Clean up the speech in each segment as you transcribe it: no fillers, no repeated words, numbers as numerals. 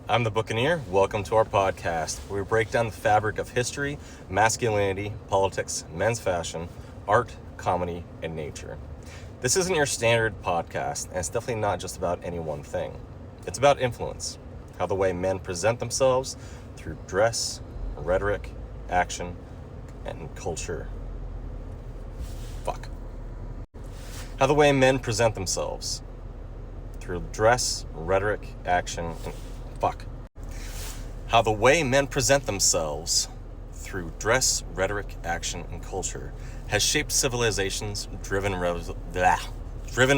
I'm the Buccaneer. Welcome to our podcast, where we break down the fabric of history, masculinity, politics, men's fashion, art, comedy, and nature. This isn't your standard podcast, and it's definitely not just about any one thing. It's about influence, how the way men present themselves through dress, rhetoric, action, and culture. How the way men present themselves through dress, rhetoric, action, and How the way men present themselves through dress, rhetoric, action, and culture has shaped civilizations, driven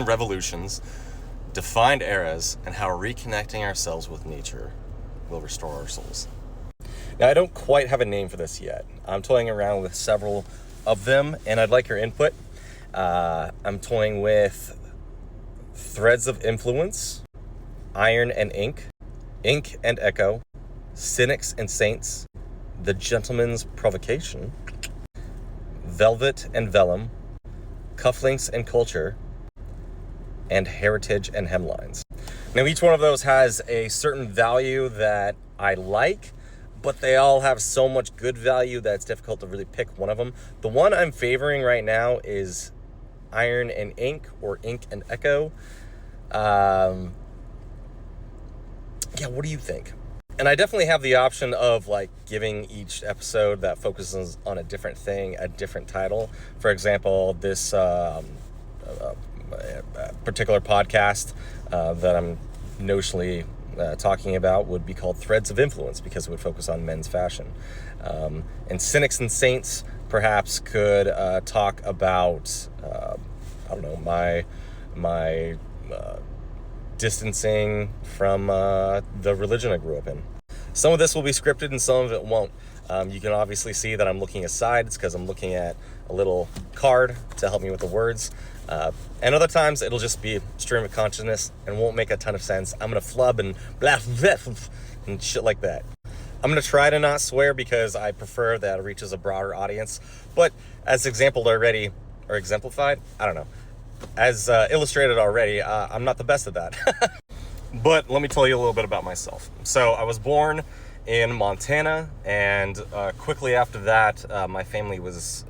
revolutions, defined eras, and how reconnecting ourselves with nature will restore our souls. Now, I don't quite have a name for this yet. I'm toying around with several of them, and I'd like your input. I'm toying with Threads of Influence, Iron and Ink, Ink and Echo, Cynics and Saints, The Gentleman's Provocation, Velvet and Vellum, Cufflinks and Culture, and Heritage and Hemlines. Now, each one of those has a certain value that I like, but they all have so much good value that it's difficult to really pick one of them. The one I'm favoring right now is Iron and Ink, or Ink and Echo. What do you think? And I definitely have the option of giving each episode that focuses on a different thing a different title. For example, this particular podcast that I'm notionally talking about would be called Threads of Influence, because it would focus on men's fashion. And Cynics and Saints perhaps could talk about my distancing from the religion I grew up in. Some of this will be scripted and some of it won't. You can obviously see that I'm looking aside. It's because I'm looking at a little card to help me with the words. And other times it'll just be stream of consciousness and won't make a ton of sense. I'm going to flub and blah, blah, blah, and shit like that. I'm going to try to not swear because I prefer that it reaches a broader audience. But as exemplified, as illustrated already, I'm not the best at that. But let me tell you a little bit about myself. So I was born in Montana, and quickly after that, my family was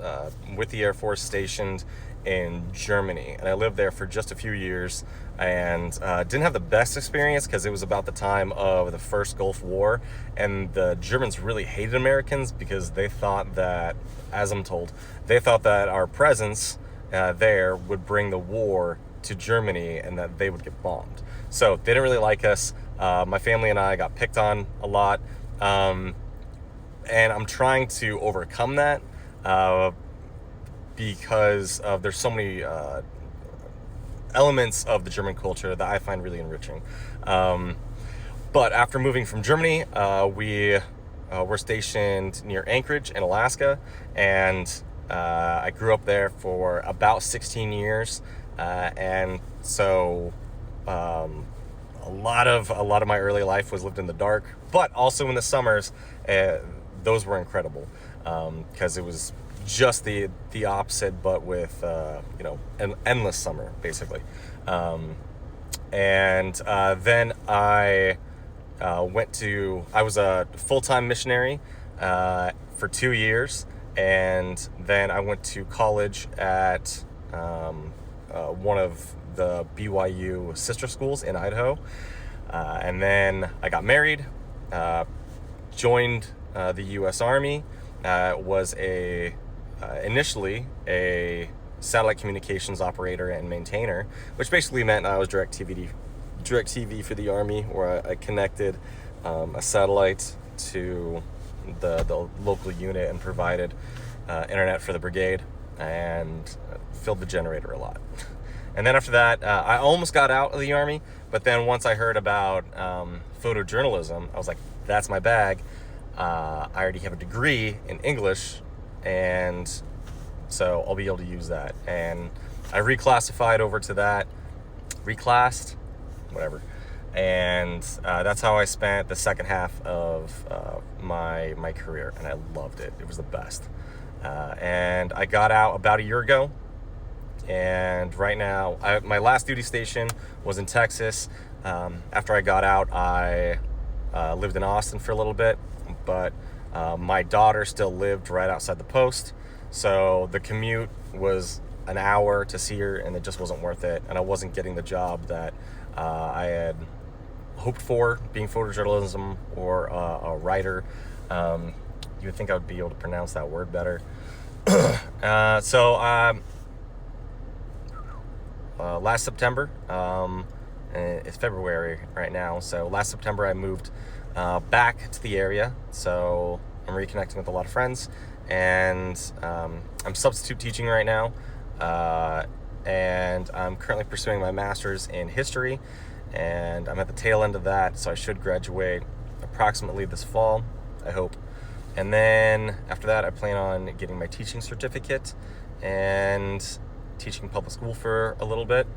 with the Air Force stationed in Germany, and I lived there for just a few years, and didn't have the best experience because it was about the time of the first Gulf War, and the Germans really hated Americans because they thought that, as I'm told, they thought that our presence there would bring the war to Germany and that they would get bombed. So they didn't really like us. My family and I got picked on a lot, and I'm trying to overcome that because there's so many elements of the German culture that I find really enriching. But after moving from Germany, we were stationed near Anchorage in Alaska, and I grew up there for about 16 years, and so a lot of my early life was lived in the dark, but also in the summers, those were incredible, because it was just the opposite, but with an endless summer, basically. And then I was a full-time missionary for 2 years, and then I went to college at one of the BYU sister schools in Idaho, and then I got married, joined the U.S. Army, was initially a satellite communications operator and maintainer, which basically meant I was DirecTV for the Army, where I connected a satellite to the local unit and provided internet for the brigade and filled the generator a lot. And then after that, I almost got out of the Army, but then once I heard about photojournalism, I was like, that's my bag. I already have a degree in English, and so I'll be able to use that. And I reclassified over to that, and that's how I spent the second half of my career, and I loved it. It was the best. And I got out about a year ago, and right now, my last duty station was in Texas. After I got out, I lived in Austin for a little bit, but my daughter still lived right outside the post, so the commute was an hour to see her, and it just wasn't worth it, and I wasn't getting the job that I had hoped for, being photojournalism or a writer. You would think I would be able to pronounce that word better. Last September, it's February right now, so last September I moved back to the area, so I'm reconnecting with a lot of friends, and I'm substitute teaching right now, and I'm currently pursuing my master's in history, and I'm at the tail end of that, so I should graduate approximately this fall, I hope. And then after that, I plan on getting my teaching certificate and teaching public school for a little bit.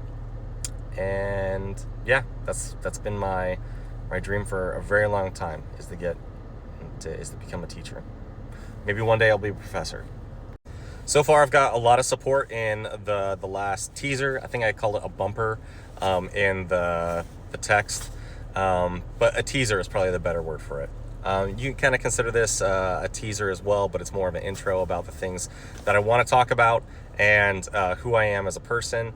And yeah, that's been my dream for a very long time, is to become a teacher. Maybe one day I'll be a professor. So far, I've got a lot of support in the last teaser. I think I called it a bumper in the text, but a teaser is probably the better word for it. You can kind of consider this a teaser as well, but it's more of an intro about the things that I want to talk about and who I am as a person.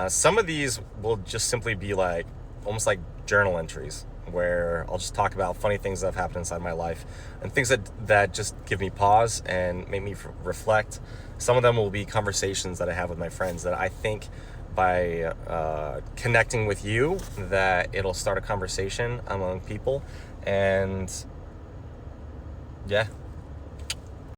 Some of these will just simply be like almost like journal entries, where I'll just talk about funny things that have happened inside my life and things that just give me pause and make me reflect. Some of them will be conversations that I have with my friends that I think by connecting with you that it'll start a conversation among people. And yeah,